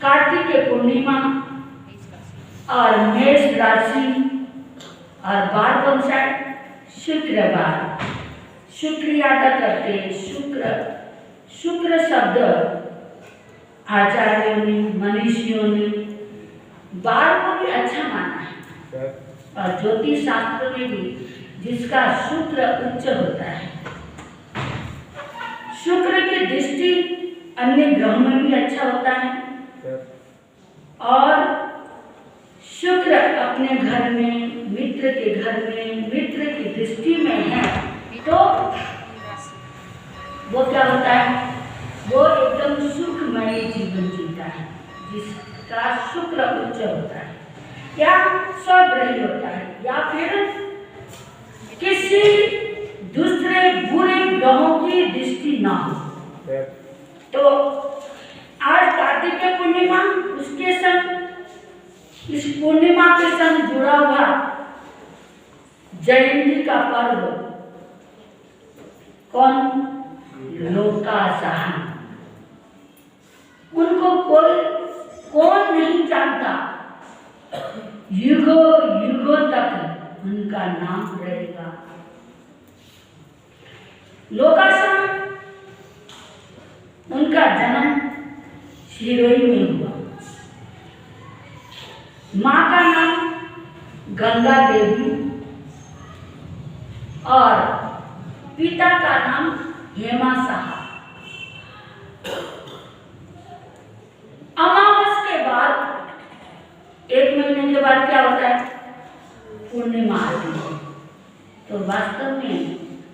कार्तिक पूर्णिमा और मेष राशि और बार कौन सा है? शुक्रवार। शुक्र याद करते शुक्र शब्द आचार्यों ने मनीषियों ने बार को भी अच्छा माना है और ज्योतिष शास्त्र में भी जिसका शुक्र उच्च होता है। शुक्र की दृष्टि अन्य ग्रहों में भी अच्छा होता है और शुक्र अपने घर में मित्र के घर में मित्र की दृष्टि में है तो वो क्या होता है? वो एकदम सुखमय जीवन जीता है जिसका शुक्र उच्च होता है या स्वग्रही होता है या फिर किसी दूसरे बुरे ग्रहों की दृष्टि ना हो। तो आज कार्तिक पूर्णिमा उसके संग इस पूर्णिमा के संग जुड़ा हुआ जयंती का पर्व कौन? लोकासहन। उनको कौन नहीं जानता, युगों युगों तक उनका नाम रहेगा। लोकासहन उनका जन्म सिरोही में हुआ। माँ का नाम गंगा देवी और पिता का नाम हेमा साहा। अमावस के बाद 1 महीने के बाद क्या होता है? पूर्णिमा आती है। तो वास्तव में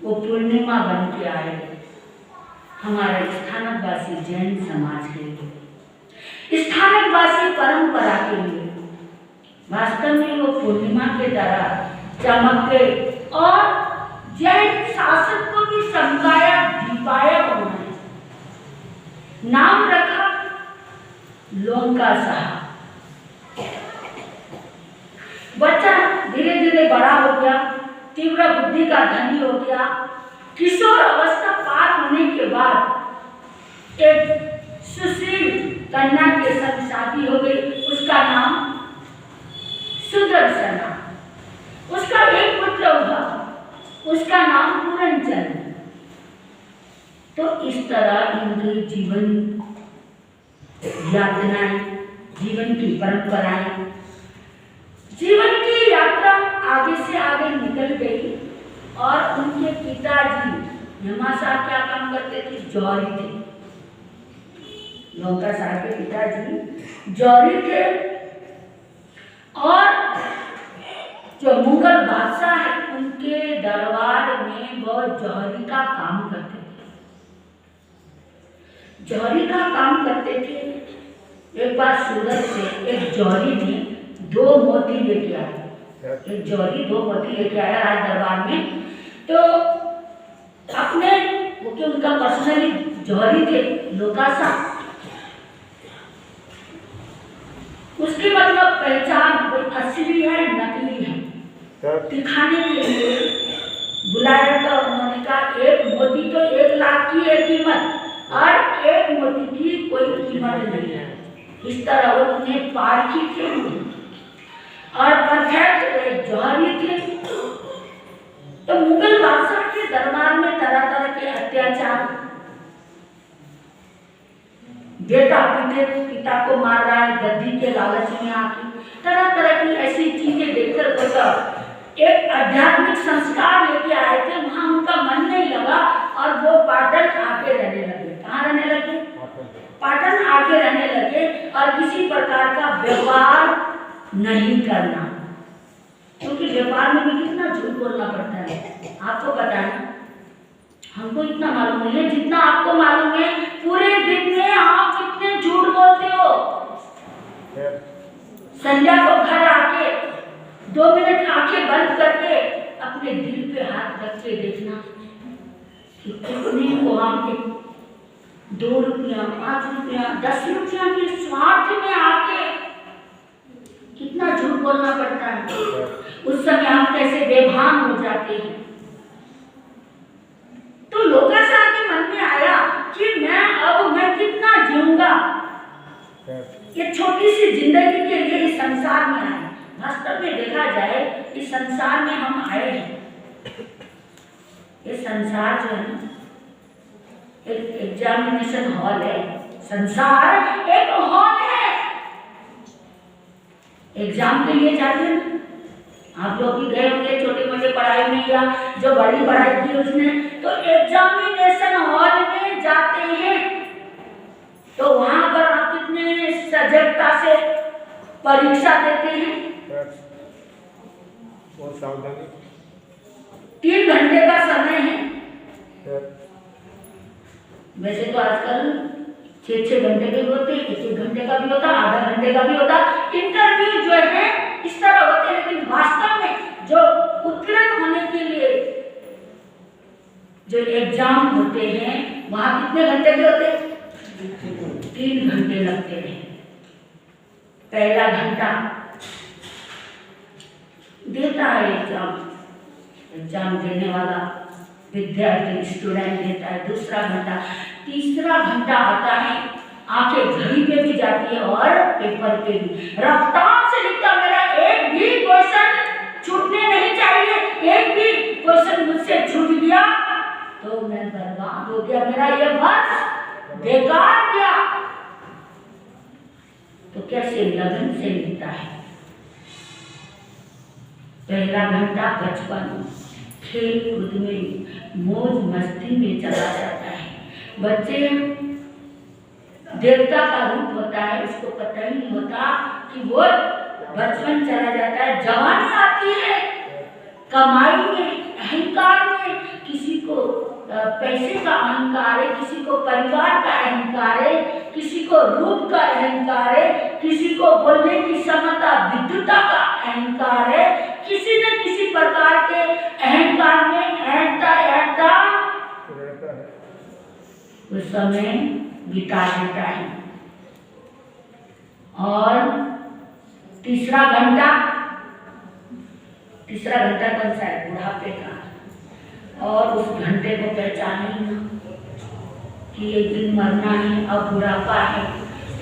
वो पूर्णिमा बन के आए हमारे स्थानकवासी जैन समाज के लिए, स्थानकवासी परंपरा के लिए। वास्तव में वो पूर्णिमा के तरह चमके और जैन शासक को भी समझाया दीपाया उन्होंने। नाम रखा लोकासहन। बच्चा धीरे धीरे बड़ा हो गया, तीव्र बुद्धि का धनी हो गया। किशोर अवस्था पार होने के बाद एक सुशील कन्या के साथ शादी हो गई। उसका नाम सुदर्शना। उसका एक पुत्र हुआ, उसका नाम पूरनचंद्र। तो इस तरह इनके जीवन यातनाएं, जीवन की परंपराएं, जीवन की यात्रा आगे से आगे निकल गई। और उनके पिताजी हेमासाह क्या काम करते थे? जौहरी थे। लोकासहन के पिताजी जौहरी थे और जो मुगल बादशाह है उनके दरबार में वो जौहरी का काम करते थे। जौहरी का काम करते थे। एक बार सूरत से एक जौहरी ने 2 मोती लेके आया। एक जौहरी 2 मोती लेके आया राज दरबार में। तो अपने क्योंकि उनका पर्सनली जौहरी थे लोकासहन, उसकी मतलब पहचान कोई असली है नकली है दिखाने के लिए बुलाया। तो उन्होंने कहा 1 मोती तो 1 लाख की है कीमत और 1 मोती की कोई कीमत नहीं है। इस तरह उन्होंने पारखी थे और परफेक्ट जौहरी थे। तो मुगल बादशाह के दरबार में तरह तरह के अत्याचार, बेटा पिता को मार रहा है गद्दी के लालच में आके, तरह तरह की ऐसी चीजें देखकर तो एक आध्यात्मिक संस्कार लेके आए थे। वहां उनका मन नहीं लगा और वो पाटन आके रहने लगे। कहाँ रहने लगे? पाटन आके रहने लगे और किसी प्रकार का व्यापार नहीं करना, क्योंकि व्यापार में भी कितना झूठ बोलना पड़ता है। आपको पता है, हमको इतना मालूम नहीं है जितना आपको मालूम है। पूरे दिन में आप कितने झूठ बोलते हो। संध्या को घर आके 2 मिनट आंखें बंद करके अपने दिल पे हाथ रख के देखना कि कितने को हमके 2 रुपया 5 रुपया 10 रुपया के स्वार्थ में आके कितना झूठ बोलना पड़ता है। उस समय हम कैसे बेभान हो जाते हैं। तो लोकासहन के मन में आया कि मैं कितना जीऊंगा। ये छोटी सी जिंदगी के लिए इस संसार में आए। वास्तव में देखा जाए इस संसार में हम आए हैं, ये संसार जो है ना एक एग्जामिनेशन हॉल है। संसार एक हॉल है, एग्जाम के लिए जाते हैं ना। आप लोग भी गए होंगे छोटे मोटे पढ़ाई में या जो बड़ी पढ़ाई की उसने, तो एग्जामिनेशन हॉल में जाते हैं तो वहां पर आप कितने सजगता से परीक्षा देते हैं। बहुत सावधानी। 3 घंटे का समय है। वैसे तो आजकल 6-6 घंटे के भी होते हैं, 1 घंटे का भी होता, आधा घंटे का भी होता। इंटरव्यू जो है इस तरह होते हैं, लेकिन वास्तव में जो उत्तीर्ण होने के लिए जो एग्जाम होते हैं वहां कितने घंटे के होते हैं? 3 घंटे लगते हैं। पहला घंटा देता है एग्जाम देने वाला विद्यार्थी स्टूडेंट देता है। दूसरा घंटा, तीसरा घंटा आता है, आंखें घड़ी पे भी जाती है और पेपर पे भी रफ्तार से लिखता। मेरा एक भी क्वेश्चन छूटने नहीं चाहिए, एक भी क्वेश्चन मुझसे छूट गया तो मैं बर्बाद हो गया, मेरा ये वर्ष बेकार गया। तो कैसे लगन से लिखता है। पहला घंटा बचपन खेल कूद में मौज मस्ती में चला जाता है। बच्चे देवता का रूप होता है, उसको पता ही नहीं होता कि वो बचपन चला जाता है। जवानी आती है, कमाई में, अहंकार में, किसी को पैसे का अहंकार है, किसी को परिवार का अहंकार है, किसी को रूप का अहंकार है, किसी को बोलने की क्षमता विद्युता का अहंकार है, किसी न किसी प्रकार के अहंकार में ऐंठता उस समय बिता देता है। और तीसरा घंटा कौन सा है? बुढ़ापे का। और उस घंटे को पहचाने ना कि एक दिन मरना है, अब बुढ़ापा है,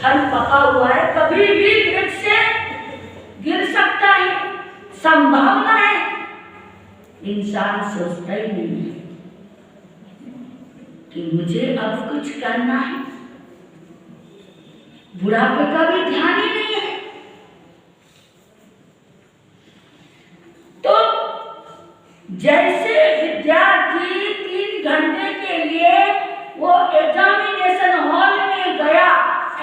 फल पका हुआ है, कभी भी वृक्ष से गिर सकता है, संभावना है। इंसान सोचता ही नहीं है कि मुझे अब कुछ करना है। बुढ़ापे का भी ध्यान ही नहीं है। तो जैसे विद्यार्थी 3 घंटे के लिए वो एग्जामिनेशन हॉल में गया,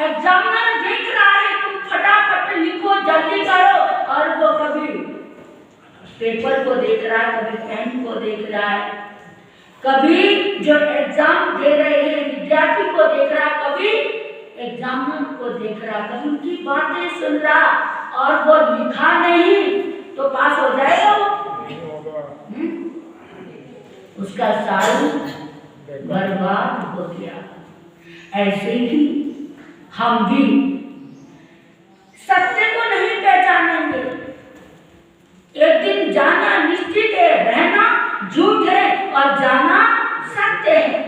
एग्जामिनर देख रहा है तुम फटाफट लिखो, जल्दी करो, और वो कभी पेपर को देख रहा है, कभी पेन को देख रहा है, कभी जो एग्जाम दे रहे हैं विद्यार्थी को देख रहा, कभी एग्जामिनर को देख रहा, कभी उनकी बातें सुन रहा, और वो लिखा नहीं तो पास हो जाएगा वो? उसका साल बर्बाद हो गया। ऐसे ही हम भी सत्य को नहीं पहचानेंगे। एक दिन जाना निश्चित है, रहना झूठ है और जाना सत्य है।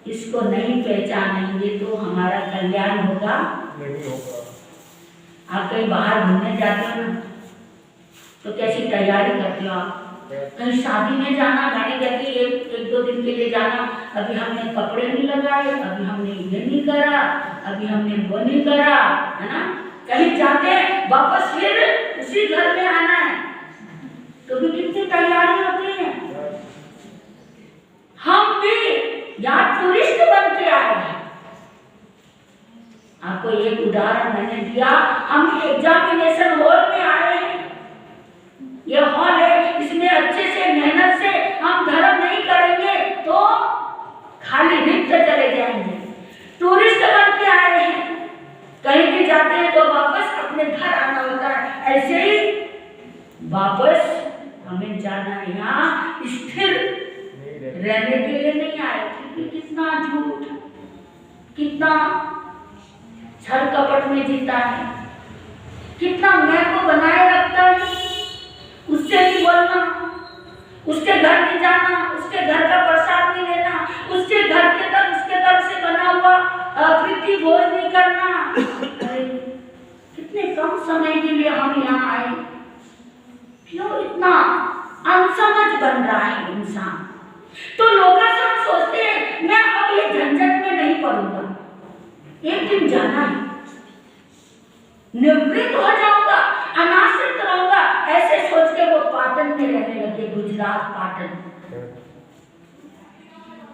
इसको नहीं पहचानेंगे तो हमारा कल्याण होगा नहीं होगा। आप कहीं बाहर घूमने जाते हो ना, तो कैसी तैयारी करते हो आप? कहीं शादी में जाना, गाने करके एक 2 दिन के लिए जाना, अभी हमने कपड़े नहीं लगाए, अभी हमने ये नहीं करा, अभी हमने वो नहीं करा, है ना? कहीं जाते हैं वापस फिर उसी घर में आना है, तो भी कितनी तैयारी होती है। हम भी यहाँ टूरिस्ट बन के आए हैं। आपको एक उदाहरण मैंने दिया, हम एग्जामिनेशन हॉल में आए हैं। ये हॉल है, इसमें अच्छे से मेहनत से हम धर्म नहीं करेंगे तो खाली रिक्त चले जाएंगे। टूरिस्ट बन के आए हैं, कहीं भी जाते हैं तो वापस अपने घर आना होता है। ऐसे ही वापस हमें जाना है, यहाँ स्थिर रहने के लिए नहीं आए। क्योंकि कितना झूठ, कितना छल कपट में जीता है, कितना मैं को बनाए रखता है। उससे नहीं बोलना, उसके घर नहीं जाना, उसके घर का प्रसाद नहीं लेना, उसके घर के तरफ उसके तरफ से बना हुआ प्रीति भोज नहीं करना, इतने कम समय के लिए हम यहाँ आए, क्यों इतना अनसमझ बन रहा है इंसान। तो लोग सब सोचते हैं मैं अब ये झंझट में नहीं पड़ूंगा, एक दिन जाना है, निवृत्त हो जाऊंगा, अनाश्रित रहूंगा, ऐसे सोच के वो पाटन में रहने लगे, गुजरात पाटन,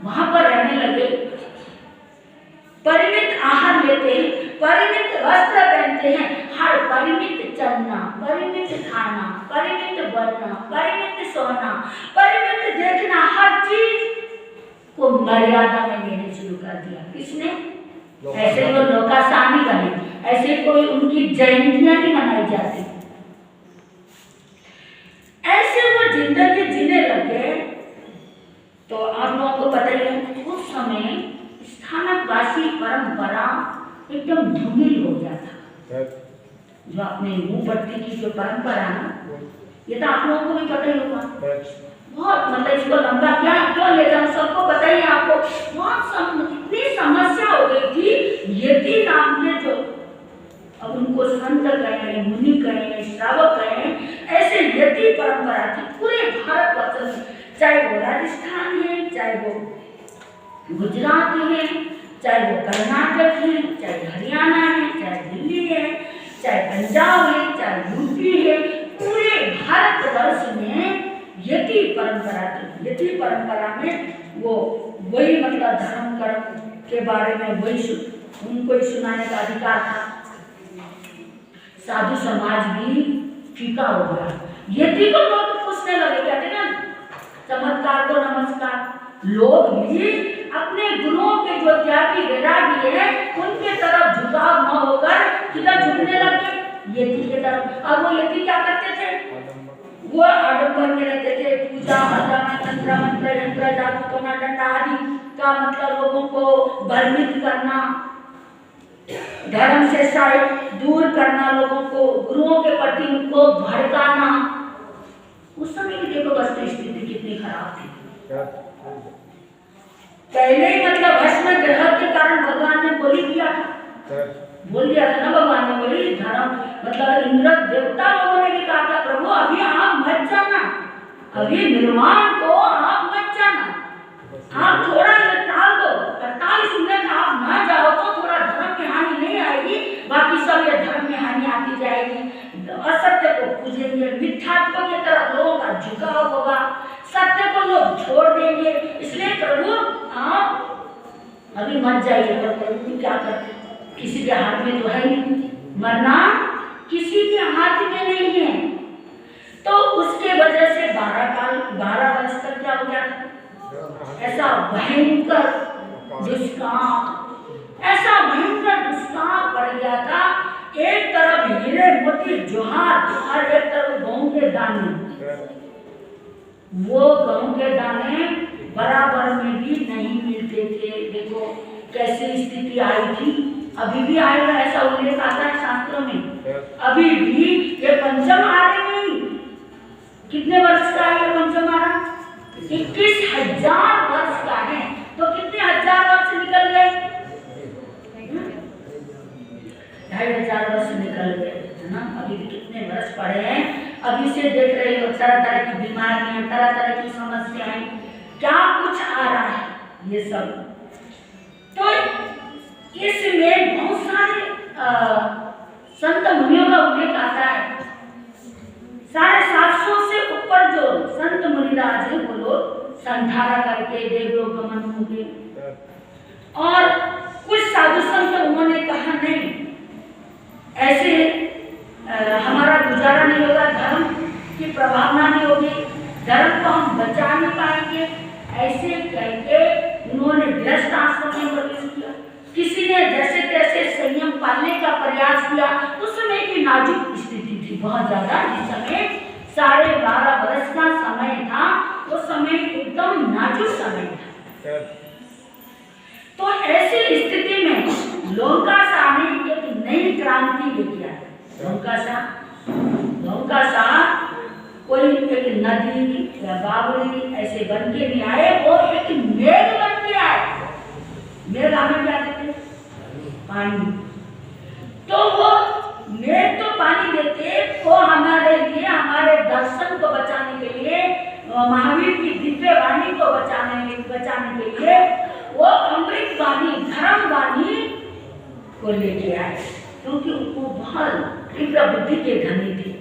वहां पर रहने लगे। परिमित आहार लेते हैं, परिमित वस्त्र पहनते हैं, हर परिमित चलना, परिमित खाना, परिमित बोलना, परिमित सोना, परिमित देखना, हर चीज को मर्यादा में लेने शुरू कर दिया। किसने? ऐसे वो लोकासानी बने, ऐसे कोई उनकी जयंतियां नहीं मनाई जाती, ऐसे वो जिंदगी जीने लगे। तो आप लोगों को पता ही है उस समय स्थानकवासी परंपरा एकदम धूमिल हो गया था। जो अपने मुंह पट्टी की जो परंपरा ना, ये तो आप लोगों को भी पता ही होगा। बहुत मतलब इसको लंबा क्या क्यों ले जाऊं, सबको पता ही है आपको। बहुत इतनी समस्या हो गई थी, यति नाम के जो अब उनको संत कहें, मुनि कहें, श्रावक कहें, ऐसे यति परंपरा थी पूरे भारतवर्ष में, चाहे वो राजस्थान है, चाहे वो गुजरात है, चाहे वो कर्नाटक है, चाहे हरियाणा है, चाहे दिल्ली है, चाहे पंजाब है, चाहे यूपी है, पूरे भारतवर्ष में यति परंपरा थी। यति परंपरा में वो वही मतलब धर्म कर्म के बारे में वही उनको ही सुनाने का अधिकार था। साधु समाज भी फीका हो गया। यति को लोग पूछने लगे, कहते ना चमत्कार को नमस्कार। लोग भी अपने गुरुओं के जो त्यागी वैरागी है उनके तरफ झुकाव न होकर किधर झुकने लगे, यति के तरफ। अब वो यति क्या करते थे, वो आडंबर में रहते थे, पूजा अर्चना तंत्र मंत्र यंत्र जादू टोना डंडा आदि का मतलब लोगों को भ्रमित करना, धर्म से साइड दूर करना, लोगों को गुरुओं के प्रति उनको भड़काना। उस समय की देखो वस्तु स्थिति कितनी खराब थी। पहले ही मतलब भस्म ग्रह के कारण भगवान ने बोल दिया था ना, भगवान ने बोली धर्म मतलब इंद्र देवता लोगों ने भी कहा था प्रभु अभी आप मत जाना, अभी निर्माण को आप मत जाना, आप थोड़ा टाल दो, 48 मिनट आप ना जाओ तो थोड़ा धर्म में हानि नहीं आएगी, बाकी सब ये धर्म में हानि आती जाएगी। असत्य को पूजेंगे, मिथ्यात्व की तरफ लोगों का झुकाव होगा, सत्य को लोग छोड़ देंगे। इसलिए प्रभु आप अभी मत जाइए। पर प्रभु क्या करते, किसी के हाथ में तो है नहीं, मरना किसी के हाथ में नहीं है। तो उसके वजह से 12 वर्ष तक क्या हो गया था, ऐसा भयंकर दुष्काल, ऐसा भयंकर दुष्काल पड़ गया था। एक तरफ हीरे मोती जोहार और एक तरफ गेहूं के दाने, वो गेहूं के दाने बराबर में भी नहीं मिलते थे। देखो कैसी स्थिति आई थी, अभी भी आएगा ऐसा उल्लेख आता है शास्त्रों में। अभी भी ये पंचम आरे में कितने वर्ष का है, पंचम आरा 21,000 वर्ष का है। तो कितने हजार वर्ष निकल गए, 2,500 वर्ष निकल गए, है ना। अभी भी कितने वर्ष पड़े हैं, अभी से देख रहे हो तरह तरह की बीमारियां, तरह तरह की समस्याएं, क्या कुछ आ रहा है ये सब। तो इसमें बहुत सारे संत मुनियों का उल्लेख आता है। 750 से ऊपर जो संत मुनिराज है वो लोग संधारा करके देवलोक गमन होंगे। और कुछ साधु संत उन्होंने कहा नहीं, ऐसे हमारा गुजारा नहीं होगा, धर्म की प्रभावना नहीं होगी, धर्म को हम बचा नहीं पाएंगे, ऐसे करके उन्होंने गृहस्थ आश्रम में प्रवेश किया। किसी ने जैसे तैसे संयम पालने का प्रयास किया। उस समय की नाजुक स्थिति थी बहुत ज्यादा, जिस समय 12.5 वर्ष का समय था, उस समय एकदम नाजुक समय था। तो ऐसी स्थिति में लोकासा ने एक नई क्रांति लेके आया। लोकासा कोई एक नदी या बावड़ी ऐसे बन के नहीं आए, वो एक मेघ बन के आए। मेघ हमें क्या कहते हैं, पानी। तो वो मेघ महावीर की दिव्य वाणी को बचाने के लिए वो अमृत वाणी, धर्म वाणी को लेके आए, क्योंकि उनको बहुत तीव्र बुद्धि के धनी थे।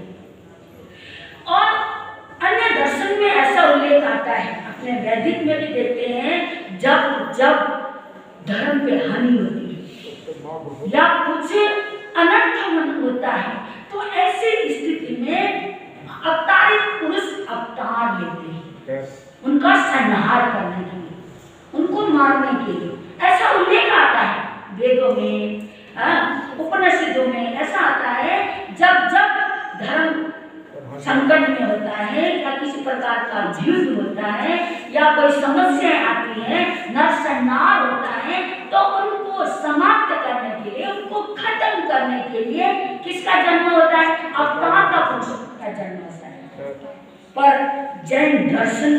और अन्य दर्शन में ऐसा उल्लेख आता है, अपने वैदिक में भी देखते हैं, जब जब धर्म पे हानि होती है या कुछ अनर्थ होता है, तो ऐसी स्थिति में अवतारित पुरुष अवतार लेते हैं उनका संहार करने के लिए, उनको मारने के लिए। ऐसा उल्लेख आता है वेदों में, उपनिषदों में ऐसा आता है, जब जब धर्म संकट में होता है या किसी प्रकार का युद्ध होता है या कोई समस्या आती है, नरसंहार होता है, तो उनको समाप्त करने के लिए, उनको खत्म करने के लिए किसका जन्म होता है? अवतार का पुरुष का जन्म होता है। पर जैन दर्शन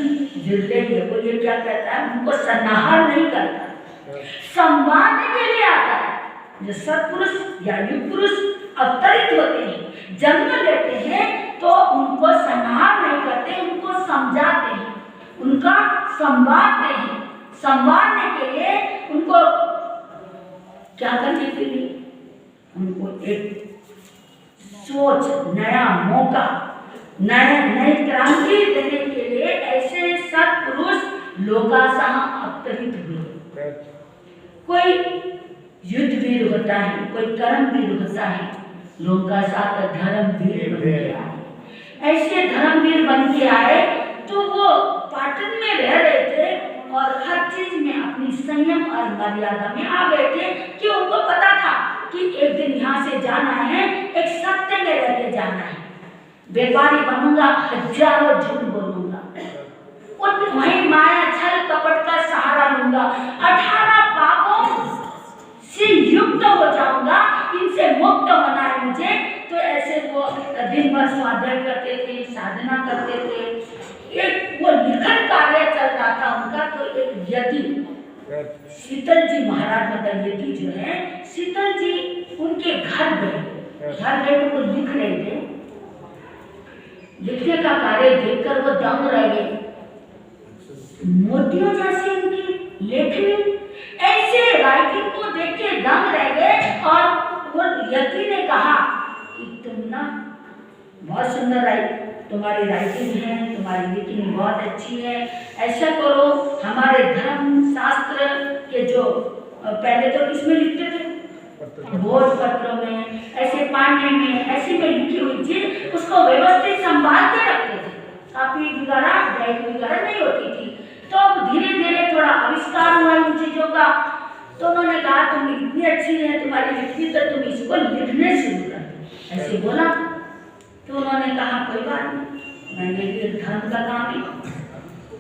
वो ये क्या कहता है? उनको संहार नहीं करता, संवाद के लिए आता है। जो सत्पुरुष या युग पुरुष अवतरित होते हैं, जन्म लेते हैं, तो उनको संहार नहीं करते, उनको समझाते हैं, उनका संवादते हैं। संवादने के लिए उनको क्या करने के लिए? उनको एक सोच, नया मौका, नई क्रांति देने के लिए ऐसे सत्पुरुष लोकाशाह अवतरित हुए। कोई युद्ध वीर होता है, कोई कर्म वीर होता है, लोकाशाह का धर्म वीर बन के आए। ऐसे धर्मवीर बन के आए तो वो पाटन में रह रहे थे और हर चीज में अपनी संयम और मर्यादा में आ गए थे, कि उनको पता था कि एक दिन यहाँ से जाना है, एक सत्य में रह के जाना है। व्यापारी बनूंगा, हजारों झूठ बोलूंगा, वही माया छल कपट का सहारा लूंगा, 18 पापों से युक्त हो जाऊंगा, इनसे मुक्त होना है मुझे। तो ऐसे वो दिन भर स्वाध्याय करते थे, साधना करते थे, एक वो लिखन कार्य चल रहा था उनका। तो एक यति शीतल जी महाराज, मतलब यति जो है शीतल जी, उनके घर गए तो वो लिख रहे थे। लिखने का कार्य देखकर वो दंग रह गए, मोतियों जैसी उनकी लेखनी, ऐसे राइटिंग को देख के दंग रह गए। और वो यति ने कहा कि तुम ना बहुत सुंदर तुम्हारी राइटिंग है, तुम्हारी लिखनी बहुत अच्छी है, ऐसा करो, हमारे धर्म शास्त्र के जो पहले तो किसमें लिखते थे? भोजपत्रों में, ऐसे पाने में, ऐसी में लिखी हुई चीज उसको व्यवस्थित संभाल के रखते थे, काफी वगैरह नहीं होती थी। तो अब धीरे धीरे थोड़ा आविष्कार हुआ इन चीजों का। तो उन्होंने कहा तुम इतनी अच्छी है तुम्हारी लिखनी, तो तुम इसको लिखने शुरू कर दो, ऐसे बोला। तो उन्होंने कहा कोई बात नहीं, मैंने भी धर्म का काम है।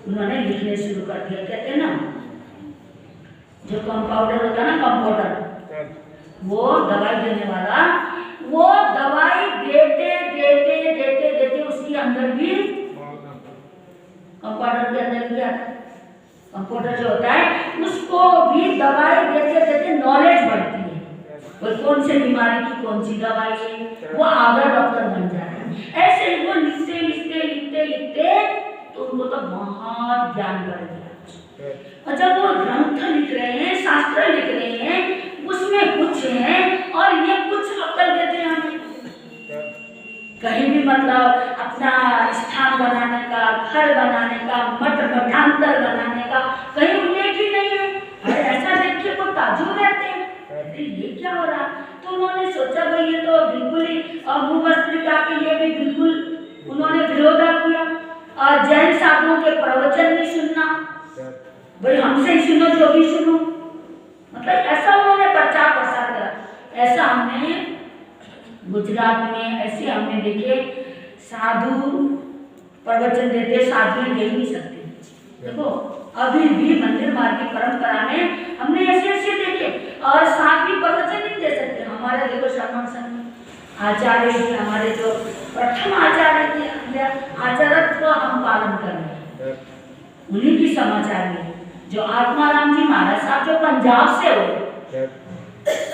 उन्होंने लिखने शुरू कर दिया। कहते ना जो कंपाउंडर होता ना, कंपाउंडर, वो दवाई देने वाला, वो दवाई देते देते देते देते उसके अंदर भी, कंपाउंडर के अंदर भी आता है, कंपाउंडर जो होता है उसको भी दवाई देते देते नॉलेज बढ़ती है, वो कौन से बीमारी की कौन सी दवाई है, वो आगे डॉक्टर बन जाता है। ऐसे ही वो लिखते लिखते लिखते लिखते तो उनको तो बहुत ज्ञान बढ़ गया। और जब वो ग्रंथ लिख रहे हैं, शास्त्र लिख रहे हैं, उसमें कुछ है और ये कुछ अक्ल देते हैं हमें। कहीं भी मतलब अपना स्थान बनाने का, घर बनाने का, मठ मठांतर बनाने का कहीं उल्लेख ही नहीं है। अरे ऐसा देख के वो ताजुब रहते हैं, अरे ये क्या हो रहा। तो उन्होंने सोचा भाई ये तो बिल्कुल ही भूवस्त्रिका के लिए भी बिल्कुल उन्होंने विरोध किया। और जैन साधुओं के प्रवचन भी सुनना, भाई हमसे ही सुनो जो भी सुनो, मतलब ऐसा उन्होंने प्रचार प्रसार करा। ऐसा हमने गुजरात में ऐसे हमने देखे साधु प्रवचन देते, साधु दे नहीं सकते। देखो अभी भी मंदिर मार्ग की परंपरा में हमने ऐसे ऐसे देखे, और साधु प्रवचन नहीं दे सकते। हमारे देखो श्रवण संघ आचार्य थे, हमारे जो प्रथम आचार्य थे, आचार्यत्व हम पालन कर रहे हैं, उन्हीं की समाचार में जो आत्माराम जी महाराज साहब जो पंजाब से हुए,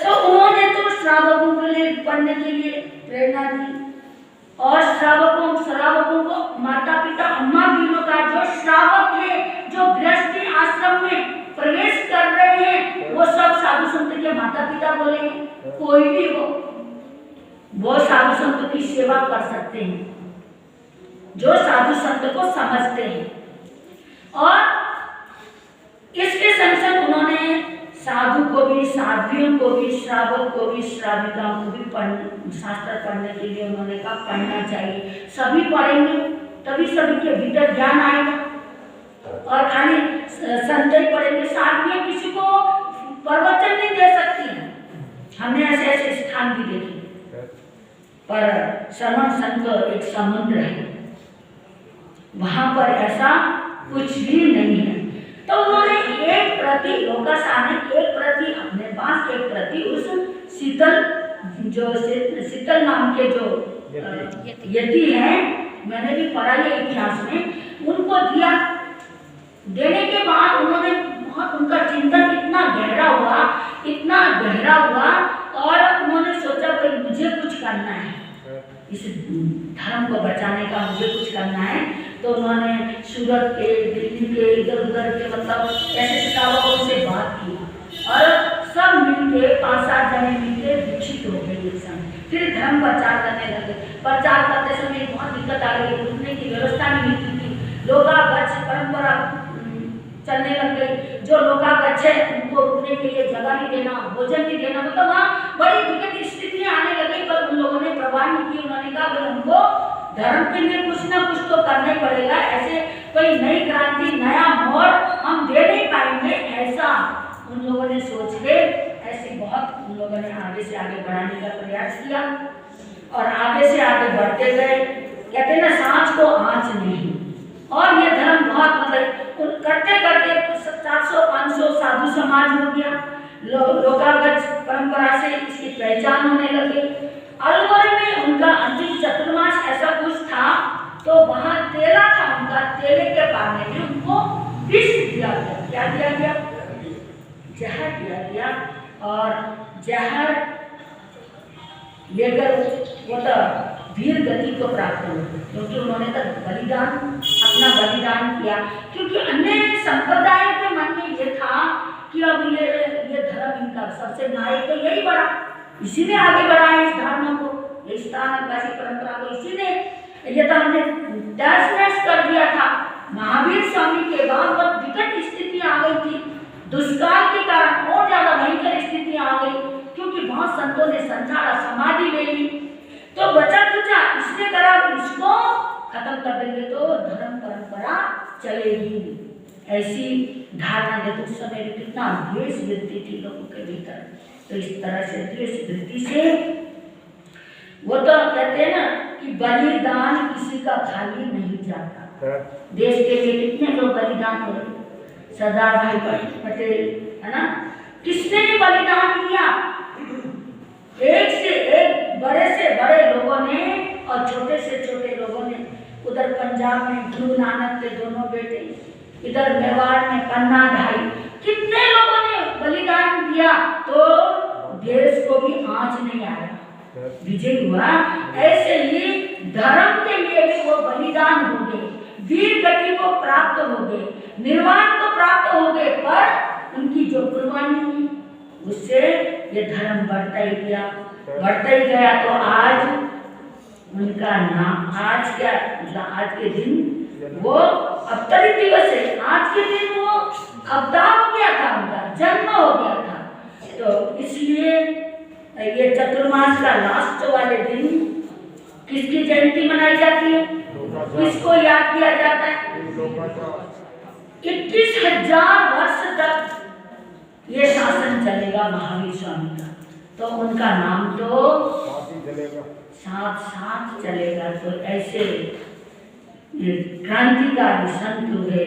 तो उन्होंने तो श्रावकों के लिए पढ़ने के लिए प्रेरणा दी। और श्रावकों को माता पिता अम्मा बहनों का जो श्रावक है, जो गृहस्थी आश्रम में प्रवेश कर रहे हैं, वो सब साधु संत के माता पिता बोले हैं। कोई भी हो, वो साधु संत की सेवा कर सकते हैं, जो साधु संत को समझते हैं। और इसके संग संग उन्होंने साधु को भी, साध्वियों को भी, श्रावक को भी, श्राविकाओं को भी शास्त्र पढ़ने के लिए उन्होंने कहा पढ़ना चाहिए। सभी पढ़ेंगे तभी सभी के भीतर ज्ञान आएगा। और खाली संत ही पढ़ेंगे, साध्वियां किसी को प्रवचन नहीं दे सकती हैं। हमने ऐसे ऐसे स्थान भी देखे, पर श्रवण संत एक समुद्र है, वहां पर ऐसा कुछ भी नहीं है। तो उन्होंने एक प्रति लोकाशा ने एक प्रति अपने पास, एक प्रति उस शीतल नाम के जो यति हैं, मैंने भी पढ़ा है इतिहास में, उनको दिया। देने के बाद उन्होंने बहुत, उनका चिंतन इतना गहरा हुआ और उन्होंने सोचा भाई मुझे कुछ करना है, इस धर्म को बचाने का मुझे कुछ करना है। तो उन्होंने सूरत के, दिल्ली के, इधर उधर के मतलब ऐसे श्रावकों से बात की और सब मिलके 5-7 जने मिलके दीक्षित हो गए एक संग। फिर धर्म प्रचार करने लगे। प्रचार करते समय बहुत दिक्कत आ गई, रुकने की व्यवस्था नहीं मिलती थी, लोकागच्छ परंपरा चलने लग गई। जो लोकागच्छ है उनको रुकने के लिए जगह नहीं देना, भोजन नहीं देना, मतलब वहाँ बड़ी विकट स्थितियाँ आने लगी। पर उन लोगों ने परवाह नहीं की। उन्होंने कहा भाई हमको धर्म के लिए कुछ ना कुछ तो करना ही पड़ेगा, ऐसे कोई नई क्रांति, नया मोड़ हम दे नहीं पाएंगे, ऐसा उन लोगों ने सोच के ऐसे बहुत उन लोगों ने आगे से आगे बढ़ाने का प्रयास किया और आगे से आगे बढ़ते गए। कहते हैं ना, सांच को आँच नहीं। और ये धर्म बहुत मतलब करते करते 400-500 साधु समाज हो गया। लोकागच्छ परंपरा से इसकी पहचान होने लगी। अलवर में उनका अंतिम चतुर्मास ऐसा कुछ था, तो वहाँ तेला था उनका, तेले के पानी में उनको विष दिया गया। क्या दिया गया? जहर दिया गया। और जहर लेकर वो तो वीर गति को प्राप्त हुए, क्योंकि उन्होंने तो अपना बलिदान किया। क्योंकि अन्य संप्रदायों के मन में ये था कि अब ये धर्म इनका सबसे नायक तो यही बड़ा, इसी ने आगे बढ़ाया इस धर्म को, इस स्थानवासी परंपरा को इसी ने, ये तो हमने तहस-नहस कर दिया था। महावीर स्वामी के बाद बहुत विकट स्थितियां आ गई थी, दुष्काल के कारण और ज्यादा भयंकर स्थितियां आ गई, क्योंकि बहुत संतों ने संसारा समाधि ले ली। तो बचा कुचा इसने करा, इसको खत्म कर देंगे तो धर्म परंपरा चलेगी, ऐसी धारणा जब उस समय कितना द्वेष वृत्ति थी लोगों के भीतर। तो इस तरह से द्वेष वृत्ति से वो तो कहते हैं ना कि बलिदान किसी का खाली नहीं जाता। देश के लिए कितने लोग बलिदान हो रहे, सरदार भाई पटेल है ना, किसने भी बलिदान किया, एक से एक बड़े से बड़े लोगों ने और छोटे से छोटे लोगों ने। उधर पंजाब में गुरु नानक के दोनों बेटे, इधर मेवाड़ में पन्ना ढाई, कितने लोगों ने बलिदान दिया, तो देश को भी आँच नहीं आया, विजय हुआ। ऐसे ही धर्म के लिए भी वो बलिदान हो गए, वीर गति को प्राप्त हो गए, निर्वाण को प्राप्त हो गए। पर उनकी जो कुर्बानी हुई उससे ये धर्म बढ़ता ही गया। तो आज उनका नाम, आज के दिन वो अवतरित दिवस है, आज के दिन वो अवतार हो गया था, उनका जन्म हो गया था। तो इसलिए ये चतुर्मास का लास्ट वाले दिन किसकी जयंती मनाई जाती है, किसको याद किया जाता है? 21,000 वर्ष तक ये शासन चलेगा महावीर स्वामी का, तो उनका नाम तो साथ चलेगा। तो ऐसे क्रांतिकारी संत हुए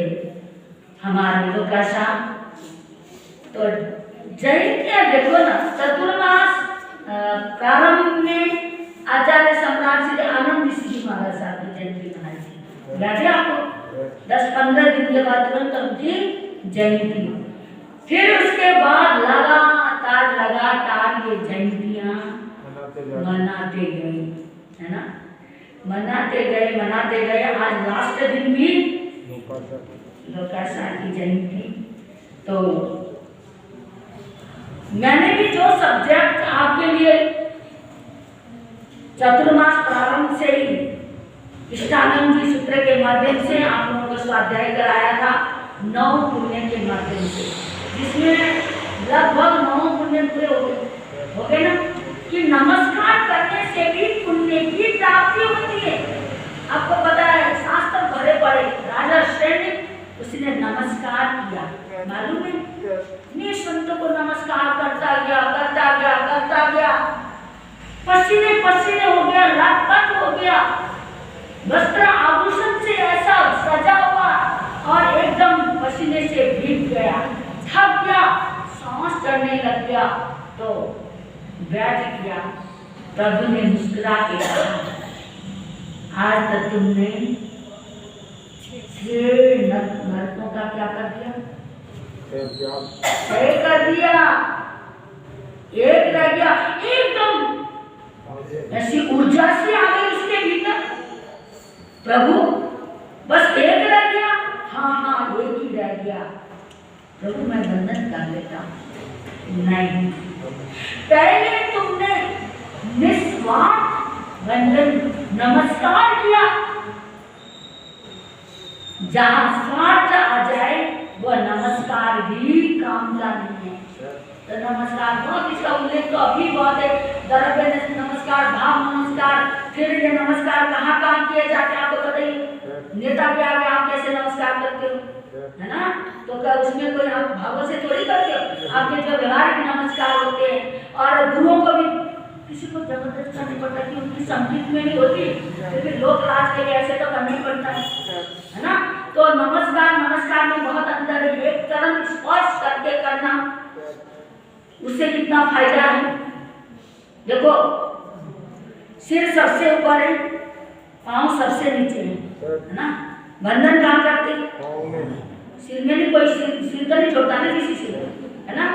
हमारे लोकाशा। तो जयंतियाँ देखो ना, चतुर्मास प्रारंभ में आचार्य सम्राट श्री आनंद जी महाराज साहब की जयंती मनाई थी, याद है आपको? 10-15 दिन के बाद तुरंत उनकी जयंती। फिर उसके बाद लगातार ये जयंतियाँ मनाते गए, है ना। मनाते गए आज लास्ट दिन भी लोकाषाढ़ की जयंती। तो मैंने भी जो सब्जेक्ट आपके लिए चतुर्मास प्रारंभ से ही इष्टानंद जी सूत्र के माध्यम से आप लोगों को स्वाध्याय कराया था 9 पुण्य के माध्यम से, जिसमें लगभग 9 पुण्य पूरे हो गए ना, कि नमस्कार करने से भी पुण्य की प्राप्ति होती है। आपको पता है शास्त्र भरे पड़े, राजा श्रेणी उसने नमस्कार किया, मालूम है, इतने संतों को नमस्कार करता गया, पसीने हो गया, लटपट हो गया, वस्त्र आभूषण से ऐसा सजा हुआ और एकदम पसीने से भीग गया, थक गया, सांस चढ़ने लग गया। तो बैठ गया, प्रभु ने मुस्कुरा के कहा, आज तक तुमने 6 नरकों का क्या कर दिया? 6 कर दिया, 1 रह गया। एकदम ऐसी ऊर्जा से आ गई उसके भीतर, प्रभु बस 1 रह गया, हाँ 1 ही रह गया, प्रभु मैं बंधन कर लेता हूं। नहीं, पहले तुमने निस्वार्थ बंधन नमस्कार किया, जहां स्वार्थ आ जाए वह नमस्कार भी काम का नहीं है। तो नमस्कार बहुत, इसका उल्लेख तो अभी बहुत है, द्रव्य नमस्कार, भाव नमस्कार, फिर ये नमस्कार कहाँ किए जाते हैं आपको पता ही, नेता के आगे आप कैसे नमस्कार करते हो, है ना? तो क्या उसमें कोई आप भावों से थोड़ी करते हो, आपके जो व्यवहार के नमस्कार होते हैं। और गुरुओं को भी किसी को जबरदस्त करनी पड़ता है कि उनकी संगीत में नहीं होती, क्योंकि लोग लाज के लिए ऐसे तो करना ही पड़ता है ना? तो नमस्कार में बहुत अंतर है। एक चरण स्पर्श करके करना, उससे कितना फायदा है। देखो, सिर सबसे ऊपर है, पांव सबसे नीचे है ना? बंधन कहाँ करते हैं? सिर में नहीं, कोई सिर तो नहीं छोड़ता ना किसी से, है ना?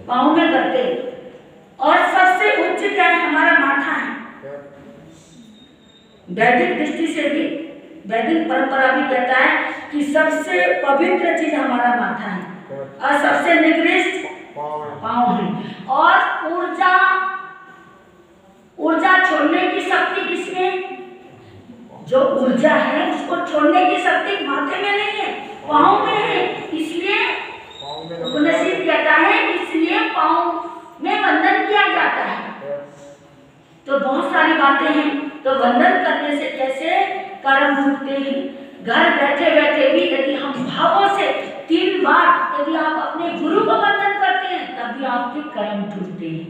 पांव में करते। और सबसे उच्च क्या है? हमारा माथा है। वैदिक दृष्टि से भी, वैदिक परंपरा भी कहता है कि सबसे पवित्र चीज हमारा माथा है और सबसे निकृष्ट पांव है। और ऊर्जा छोड़ने की शक्ति किसमें? जो ऊर्जा है उसको छोड़ने की शक्ति माथे में नहीं है, पांव में है। इसलिए उपनिषद कहता है, इसलिए पांव में वंदन किया जाता है। तो बहुत सारी बातें हैं। तो वंदन करने से कैसे कर्म छूटते हैं। घर बैठे बैठे भी यदि हम भावों से 3 बार यदि आप अपने गुरु को वंदन करते हैं, तभी आपके कर्म छूटते हैं।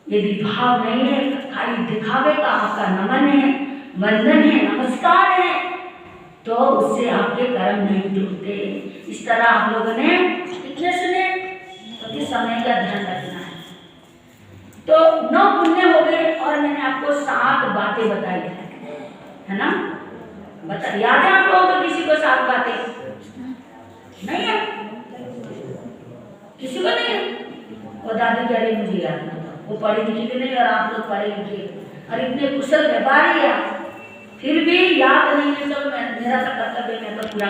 यदि भाव नहीं है, खाली दिखावे का आपका नमन है, वंदन है, नमस्कार है, तो उससे आपके कर्म नहीं टूटते। इस तरह आप लोगों ने कितने सुने, तो समय का ध्यान रखना है। तो 9 पुण्य हो गए और मैंने आपको 7 बातें बताई है ना? बता, याद है आप लोगों को? किसी को 7 बातें नहीं है? किसी को नहीं है? वो दादी कह रही मुझे याद नहीं था, वो पढ़ी लिखी भी नहीं और आप लोग पढ़े लिखे और इतने कुशल व्यापारी है, फिर भी याद नहीं है। चलो, मेरा तो कर्तव्य मैं तो पूरा